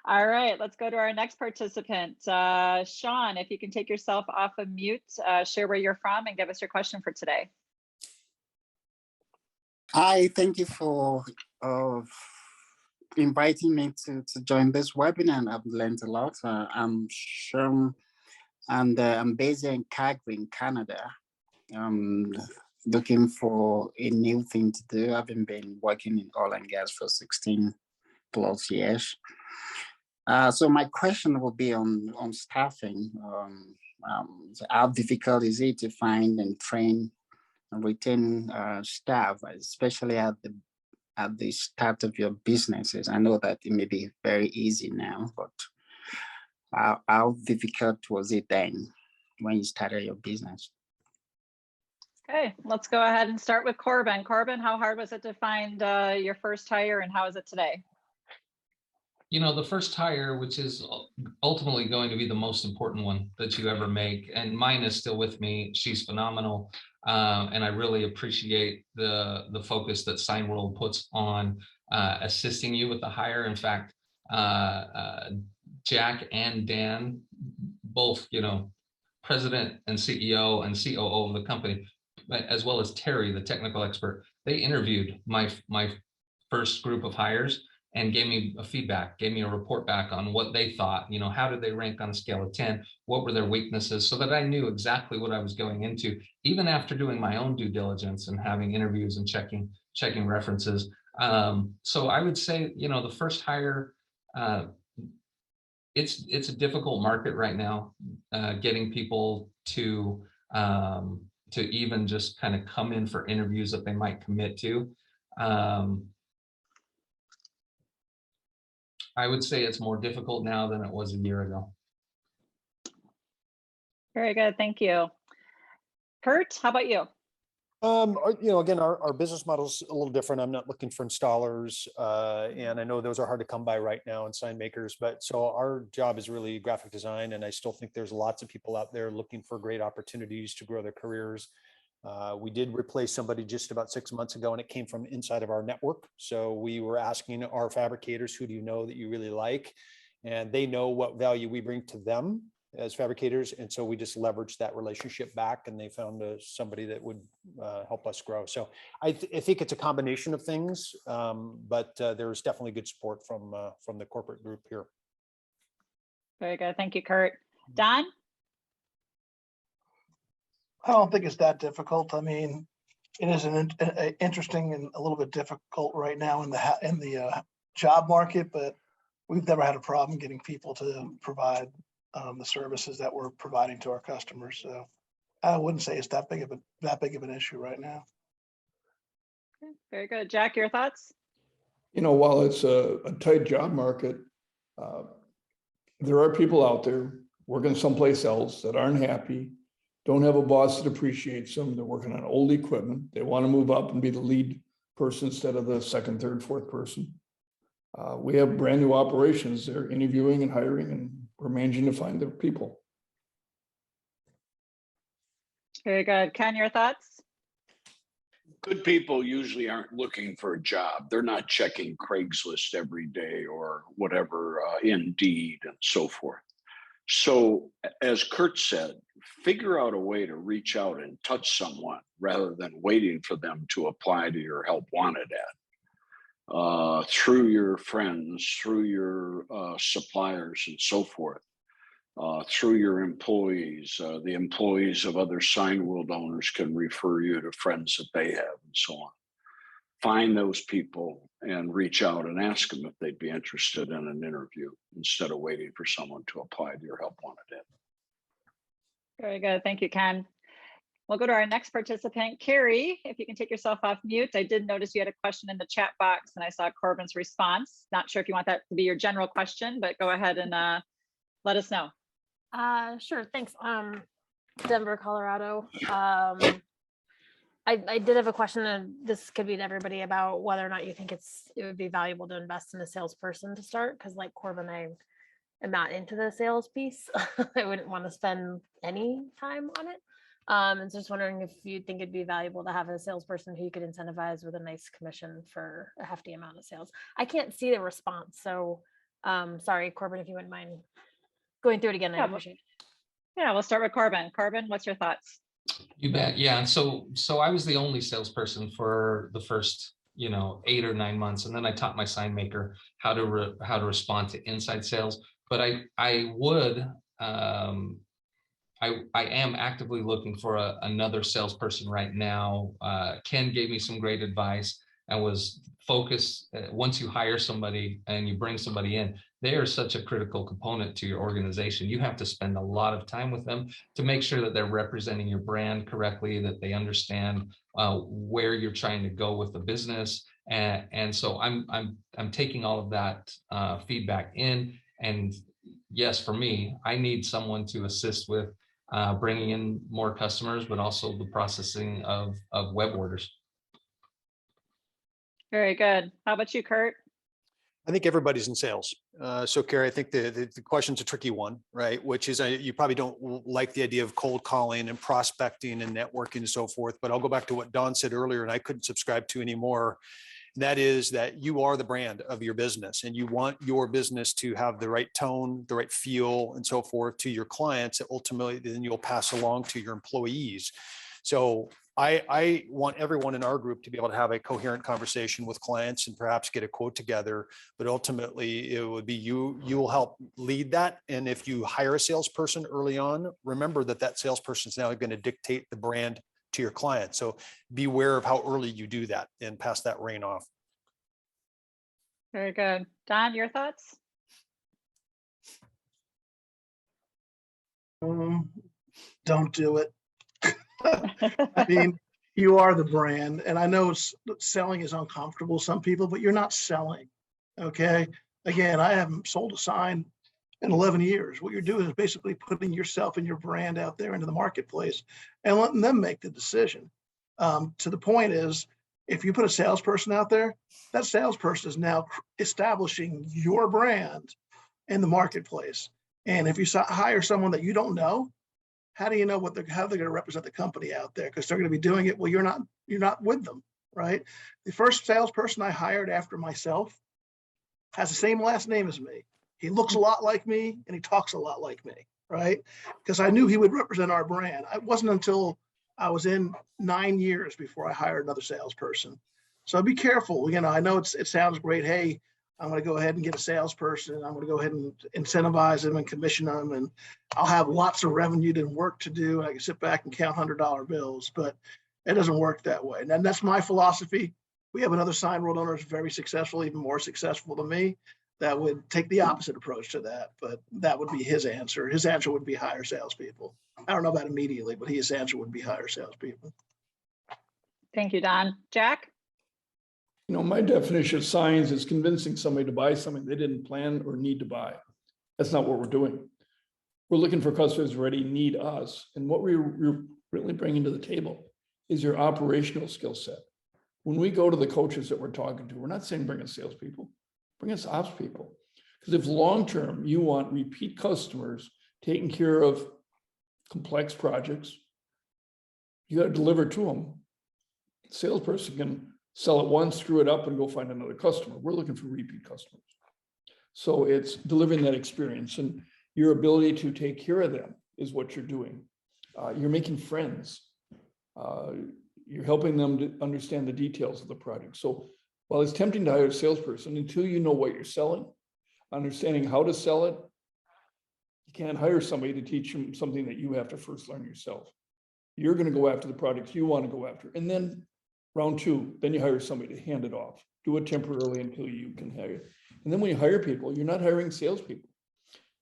All right, let's go to our next participant. Sean, if you can take yourself off of mute, share where you're from and give us your question for today. Hi, thank you for inviting me to join this webinar, and I've learned a lot. I'm Sean, and I'm based in Calgary, in Canada. Looking for a new thing to do. I haven't been working in oil and gas for 16+ years. So my question will be on staffing. How difficult is it to find and train and retain staff, especially at the start of your businesses? I know that it may be very easy now, but how difficult was it then when you started your business? Okay, let's go ahead and start with Corbin. Corbin, how hard was it to find your first hire, and how is it today? You know, the first hire, which is ultimately going to be the most important one that you ever make, and mine is still with me. She's phenomenal, and I really appreciate the focus that Signworld puts on assisting you with the hire. In fact, Jack and Dan, both, you know, president and CEO and COO of the company, as well as Terry, the technical expert, they interviewed my first group of hires and gave me a feedback, gave me a report back on what they thought, you know, how did they rank on a scale of 10? What were their weaknesses? So that I knew exactly what I was going into, even after doing my own due diligence and having interviews and checking references. So I would say, you know, the first hire, it's a difficult market right now, getting people to to even just kind of come in for interviews that they might commit to. I would say it's more difficult now than it was a year ago. Very good. Thank you. Kurt, how about you? Again, our business model is a little different. I'm not looking for installers, and I know those are hard to come by right now, and sign makers. But so our job is really graphic design, and I still think there's lots of people out there looking for great opportunities to grow their careers. We did replace somebody just about 6 months ago, and it came from inside of our network. So we were asking our fabricators, who do you know that you really like? And they know what value we bring to them as fabricators. And so we just leveraged that relationship back, and they found somebody that would help us grow. So I think it's a combination of things, but there's definitely good support from the corporate group here. Very good. Thank you, Kurt. Don? I don't think it's that difficult. I mean, it is an interesting and a little bit difficult right now in the job market, but we've never had a problem getting people to provide the services that we're providing to our customers. So I wouldn't say it's that big of an issue right now. Okay, very good. Jack, your thoughts? While it's a tight job market, there are people out there working someplace else that aren't happy, don't have a boss that appreciates them. They're working on old equipment. They want to move up and be the lead person instead of the second, third, fourth person. We have brand new operations. They're interviewing and hiring, and we're managing to find the people. Very good. Ken, your thoughts? Good people usually aren't looking for a job. They're not checking Craigslist every day or whatever, Indeed and so forth. So as Kurt said, figure out a way to reach out and touch someone rather than waiting for them to apply to your help wanted ad. Through your friends, through your suppliers and so forth, through your employees. The employees of other Signworld owners can refer you to friends that they have and so on. Find those people and reach out and ask them if they'd be interested in an interview instead of waiting for someone to apply to your help wanted ad. Very good. Thank you, Ken. We'll go to our next participant, Carrie. If you can take yourself off mute. I did notice you had a question in the chat box, and I saw Corbin's response. Not sure if you want that to be your general question, but go ahead and let us know. Sure. Thanks. Denver, Colorado. I did have a question, and this could be to everybody, about whether or not you think it would be valuable to invest in a salesperson to start. Because like Corbin, I am not into the sales piece. I wouldn't want to spend any time on it. And so just wondering if you think it'd be valuable to have a salesperson who you could incentivize with a nice commission for a hefty amount of sales. I can't see the response. So sorry, Corbin, if you wouldn't mind going through it again, I appreciate it. Yeah, we'll start with Corbin. Corbin, what's your thoughts? You bet. Yeah. So I was the only salesperson for the first, 8 or 9 months. And then I taught my sign maker how to respond to inside sales. But I am actively looking for another salesperson right now. Ken gave me some great advice and was focused. Once you hire somebody and you bring somebody in, they are such a critical component to your organization. You have to spend a lot of time with them to make sure that they're representing your brand correctly, that they understand where you're trying to go with the business. And so I'm taking all of that feedback in. And yes, for me, I need someone to assist with bringing in more customers, but also the processing of web orders. Very good. How about you, Kurt? I think everybody's in sales. So Carrie, I think the question's a tricky one, right? Which is you probably don't like the idea of cold calling and prospecting and networking and so forth, but I'll go back to what Don said earlier, and I couldn't subscribe to anymore. And that is that you are the brand of your business, and you want your business to have the right tone, the right feel, and so forth to your clients that ultimately then you'll pass along to your employees. So I want everyone in our group to be able to have a coherent conversation with clients and perhaps get a quote together, but ultimately it would be you will help lead that. And if you hire a salesperson early on, remember that salesperson is now going to dictate the brand to your client. So beware of how early you do that and pass that rein off. Very good. Don, your thoughts? Don't do it. I mean, you are the brand, and I know selling is uncomfortable to some people, but you're not selling. Okay. Again, I haven't sold a sign in 11 years. What you're doing is basically putting yourself and your brand out there into the marketplace and letting them make the decision. To the point is, if you put a salesperson out there, that salesperson is now establishing your brand in the marketplace. And if you hire someone that you don't know, how do you know how they're going to represent the company out there? Because they're going to be doing it. Well, you're not with them, right? The first salesperson I hired after myself has the same last name as me. He looks a lot like me and he talks a lot like me, right? Because I knew he would represent our brand. It wasn't until I was in 9 years before I hired another salesperson. So be careful. You know, I know it sounds great. Hey, I'm going to go ahead and get a salesperson. I'm going to go ahead and incentivize them and commission them, and I'll have lots of revenue and work to do. And I can sit back and count $100 bills, but it doesn't work that way. And that's my philosophy. We have another Signworld owner who's very successful, even more successful than me, that would take the opposite approach to that. But that would be his answer. His answer would be hire salespeople. I don't know about immediately, but his answer would be hire salespeople. Thank you, Don. Jack? You know, my definition of science is convincing somebody to buy something they didn't plan or need to buy. That's not what we're doing. We're looking for customers who already need us. And what we're really bringing to the table is your operational skill set. When we go to the coaches that we're talking to, we're not saying bring us salespeople, bring us ops people. Because if long-term you want repeat customers taking care of complex projects, you got to deliver to them. The salesperson can sell it once, screw it up, and go find another customer. We're looking for repeat customers. So it's delivering that experience, and your ability to take care of them is what you're doing. You're making friends. You're helping them to understand the details of the project. So while it's tempting to hire a salesperson, until you know what you're selling, understanding how to sell it, you can't hire somebody to teach them something that you have to first learn yourself. You're going to go after the projects you want to go after. And then round two, then you hire somebody to hand it off. Do it temporarily until you can hire. And then when you hire people, you're not hiring salespeople.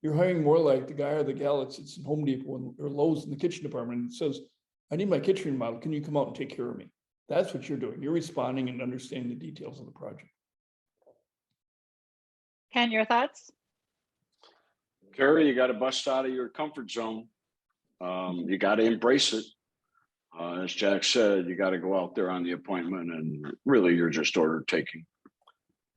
You're hiring more like the guy or the gal that sits in Home Depot or Lowe's in the kitchen department and says, I need my kitchen remodeled. Can you come out and take care of me? That's what you're doing. You're responding and understanding the details of the project. Ken, your thoughts? Carrie, you got to bust out of your comfort zone. You got to embrace it. As Jack said, you got to go out there on the appointment, and really you're just order taking.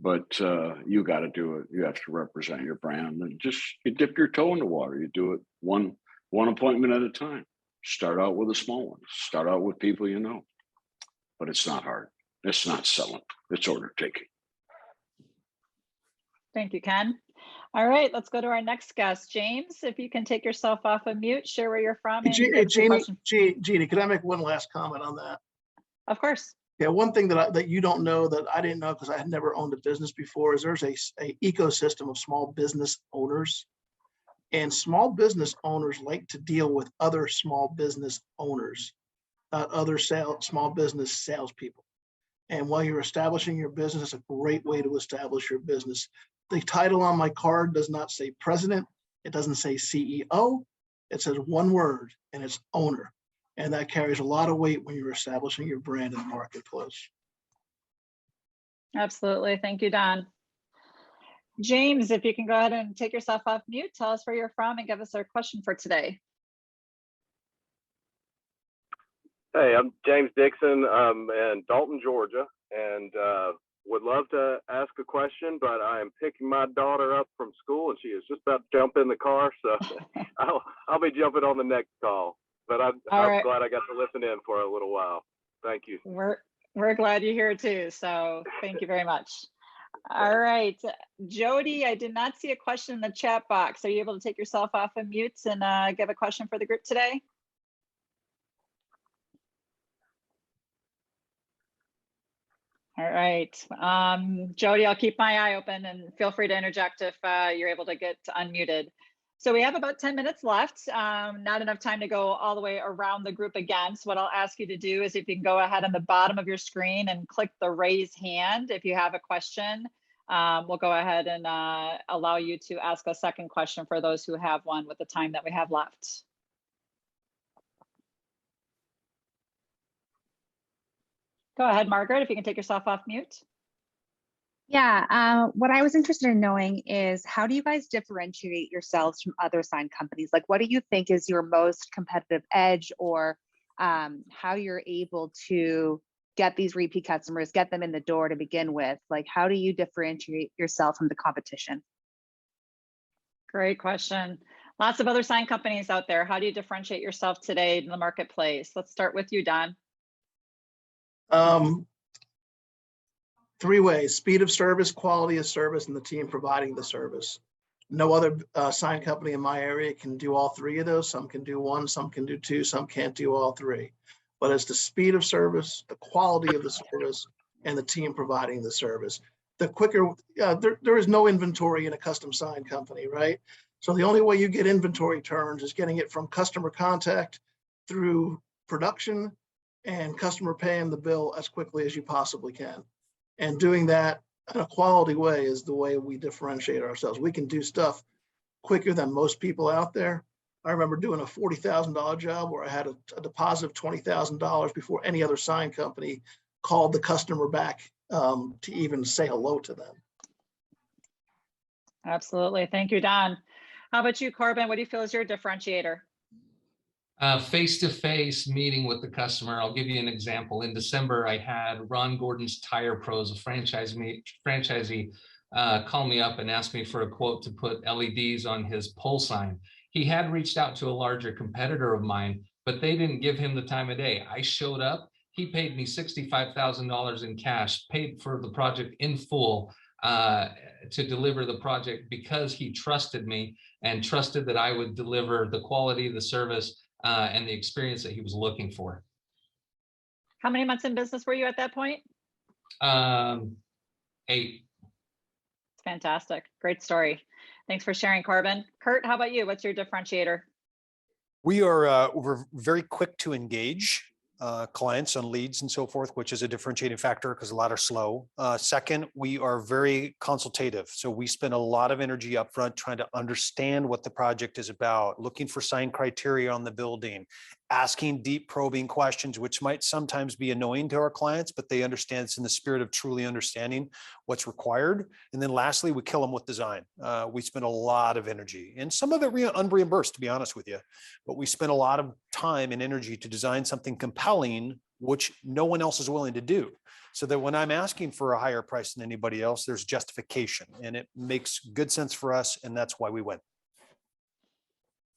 But you got to do it. You have to represent your brand, and just you dip your toe in the water. You do it one appointment at a time. Start out with a small one. Start out with people you know. But it's not hard. It's not selling. It's order taking. Thank you, Ken. All right, let's go to our next guest. James, if you can take yourself off of mute, share where you're from. Hey, Jeannie, could I make one last comment on that? Of course. Yeah, one thing that you don't know that I didn't know because I had never owned a business before is there's a ecosystem of small business owners. And small business owners like to deal with other small business owners, other small business salespeople. And while you're establishing your business, it's a great way to establish your business. The title on my card does not say president. It doesn't say CEO. It says one word, and it's owner. And that carries a lot of weight when you're establishing your brand in the marketplace. Absolutely. Thank you, Don. James, if you can go ahead and take yourself off mute, tell us where you're from and give us our question for today. Hey, I'm James Dixon. I'm in Dalton, Georgia, and would love to ask a question, but I am picking my daughter up from school, and she is just about to jump in the car, so I'll be jumping on the next call. But I'm glad I got to listen in for a little while. Thank you. We're glad you're here too, so thank you very much. All right, Jody, I did not see a question in the chat box. Are you able to take yourself off of mute and give a question for the group today? All right, Jody, I'll keep my eye open and feel free to interject if you're able to get unmuted. So we have about 10 minutes left, not enough time to go all the way around the group again. So what I'll ask you to do is if you can go ahead on the bottom of your screen and click the raise hand if you have a question. We'll go ahead and allow you to ask a second question for those who have one with the time that we have left. Go ahead, Margaret, if you can take yourself off mute. Yeah, what I was interested in knowing is how do you guys differentiate yourselves from other sign companies? Like, what do you think is your most competitive edge, or how you're able to get these repeat customers, get them in the door to begin with? Like, how do you differentiate yourself from the competition? Great question. Lots of other sign companies out there. How do you differentiate yourself today in the marketplace? Let's start with you, Don. Three ways: speed of service, quality of service, and the team providing the service. No other sign company in my area can do all three of those. Some can do one, some can do two, some can't do all three. But it's the speed of service, the quality of the service, and the team providing the service. The quicker, there is no inventory in a custom sign company, right? So the only way you get inventory turns is getting it from customer contact through production and customer paying the bill as quickly as you possibly can. And doing that in a quality way is the way we differentiate ourselves. We can do stuff quicker than most people out there. I remember doing a $40,000 job where I had a deposit of $20,000 before any other sign company called the customer back to even say hello to them. Absolutely. Thank you, Don. How about you, Corbin? What do you feel is your differentiator? Face-to-face meeting with the customer. I'll give you an example. In December, I had Ron Gordon's Tire Pros, a franchisee, call me up and ask me for a quote to put LEDs on his pole sign. He had reached out to a larger competitor of mine, but they didn't give him the time of day. I showed up. He paid me $65,000 in cash, paid for the project in full to deliver the project because he trusted me and trusted that I would deliver the quality, the service, and the experience that he was looking for. How many months in business were you at that point? 8. It's fantastic. Great story. Thanks for sharing, Corbin. Kurt, how about you? What's your differentiator? We're very quick to engage clients on leads and so forth, which is a differentiating factor because a lot are slow. Second, we are very consultative. So we spend a lot of energy upfront trying to understand what the project is about, looking for sign criteria on the building, asking deep probing questions, which might sometimes be annoying to our clients, but they understand it's in the spirit of truly understanding what's required. And then lastly, we kill them with design. We spend a lot of energy and some of it unreimbursed, to be honest with you, but we spend a lot of time and energy to design something compelling, which no one else is willing to do. So that when I'm asking for a higher price than anybody else, there's justification and it makes good sense for us. And that's why we win.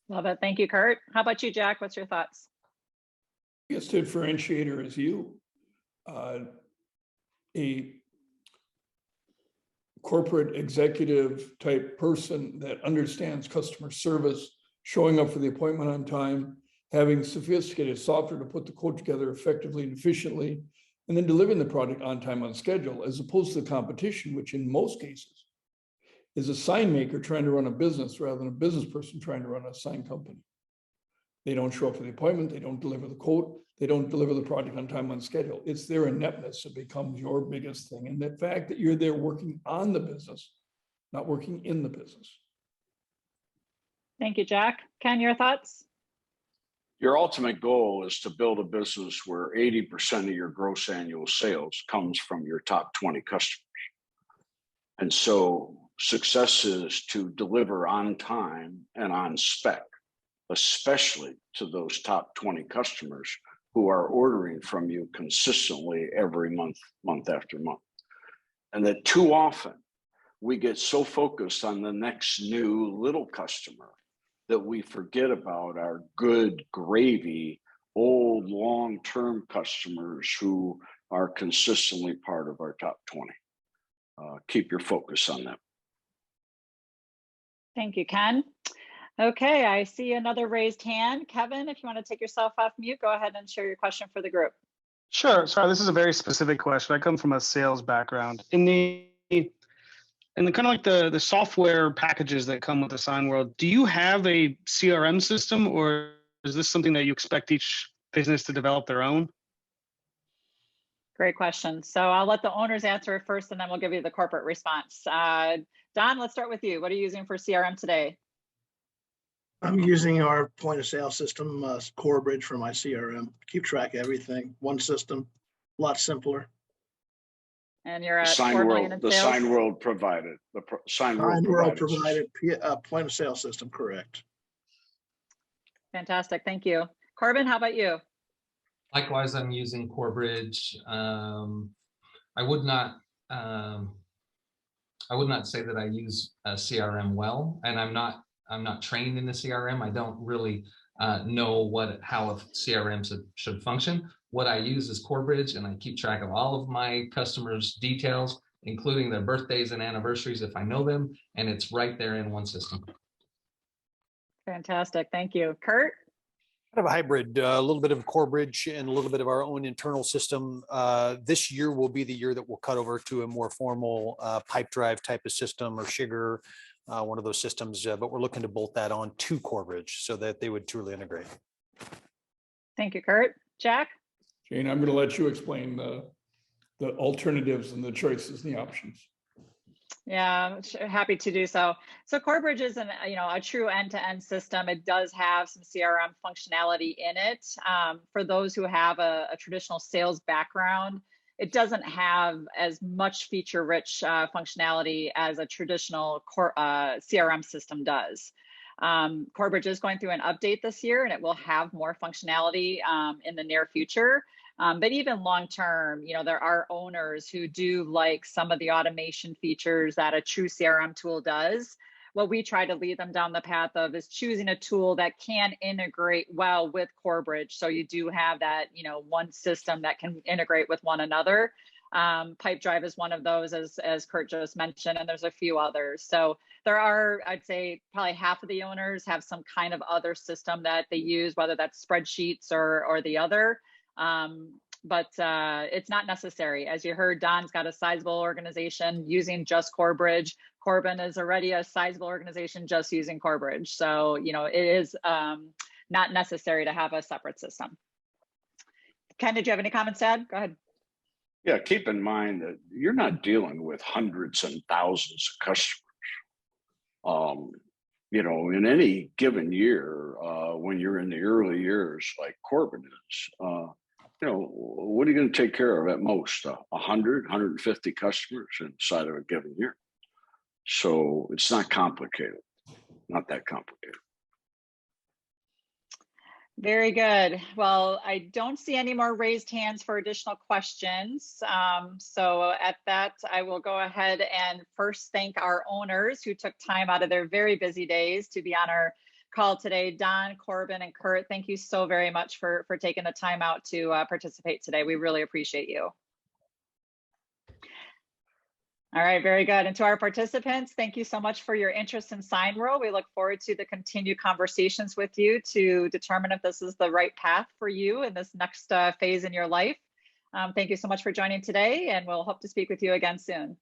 Love it. Thank you, Kurt. How about you, Jack? What's your thoughts? Biggest differentiator is you. A corporate executive type person that understands customer service, showing up for the appointment on time, having sophisticated software to put the quote together effectively and efficiently, and then delivering the product on time, on schedule, as opposed to the competition, which in most cases is a sign maker trying to run a business rather than a business person trying to run a sign company. They don't show up for the appointment. They don't deliver the quote. They don't deliver the project on time, on schedule. It's their ineptness that becomes your biggest thing. And the fact that you're there working on the business, not working in the business. Thank you, Jack. Ken, your thoughts? Your ultimate goal is to build a business where 80% of your gross annual sales comes from your top 20 customers. And so success is to deliver on time and on spec, especially to those top 20 customers who are ordering from you consistently every month, month after month. And that too often we get so focused on the next new little customer that we forget about our good gravy, old long-term customers who are consistently part of our top 20. Keep your focus on them. Thank you, Ken. Okay, I see another raised hand. Kevin, if you want to take yourself off mute, go ahead and share your question for the group. Sure. Sorry, this is a very specific question. I come from a sales background. In the kind of like the software packages that come with the Signworld, do you have a CRM system, or is this something that you expect each business to develop their own? Great question. So I'll let the owners answer it first, and then we'll give you the corporate response. Don, let's start with you. What are you using for CRM today? I'm using our point of sale system, CoreBridge, for my CRM. Keep track of everything. One system. a lot simpler. And you're at 4 million in The sales? Signworld provided, Signworld provided. provided point of sale system, correct. Fantastic, thank you. Corbin, how about you? Likewise, I'm using Corebridge. I would not say that I use a CRM well, and I'm not trained in the CRM. I don't really know how a CRM should function. What I use is Corebridge, and I keep track of all of my customers' details, including their birthdays and anniversaries if I know them, and it's right there in one system. Fantastic, thank you. Kurt? Kind of a hybrid, a little bit of Corebridge and a little bit of our own internal system. This year will be the year that we'll cut over to a more formal pipe drive type of system or sugar, one of those systems, but we're looking to bolt that on to Corebridge so that they would truly integrate. Thank you, Kurt. Jack? Jane, I'm going to let you explain the alternatives and the choices and the options. Yeah, happy to do so. So Corebridge is a true end-to-end system. It does have some CRM functionality in it. For those who have a traditional sales background, it doesn't have as much feature-rich functionality as a traditional CRM system does. Corebridge is going through an update this year, and it will have more functionality in the near future. But even long term, there are owners who do like some of the automation features that a true CRM tool does. What we try to lead them down the path of is choosing a tool that can integrate well with Corebridge. So you do have that, one system that can integrate with one another. Pipe Drive is one of those, as Kurt just mentioned, and there's a few others. So there are, I'd say, probably half of the owners have some kind of other system that they use, whether that's spreadsheets or the other. But it's not necessary. As you heard, Don's got a sizable organization using just Corebridge. Corbin is already a sizable organization just using Corebridge. So, it is not necessary to have a separate system. Ken, did you have any comments to add? Go ahead. Yeah, keep in mind that you're not dealing with hundreds and thousands of customers. In any given year, when you're in the early years, like Corbin is, what are you going to take care of at most? 100, 150 customers inside of a given year. So it's not complicated, not that complicated. Very good. Well, I don't see any more raised hands for additional questions. So at that, I will go ahead and first thank our owners who took time out of their very busy days to be on our call today. Don, Corbin, and Kurt, thank you so very much for taking the time out to participate today. We really appreciate you. All right, very good. And to our participants, thank you so much for your interest in Signworld. We look forward to the continued conversations with you to determine if this is the right path for you in this next phase in your life. Thank you so much for joining today, and we'll hope to speak with you again soon.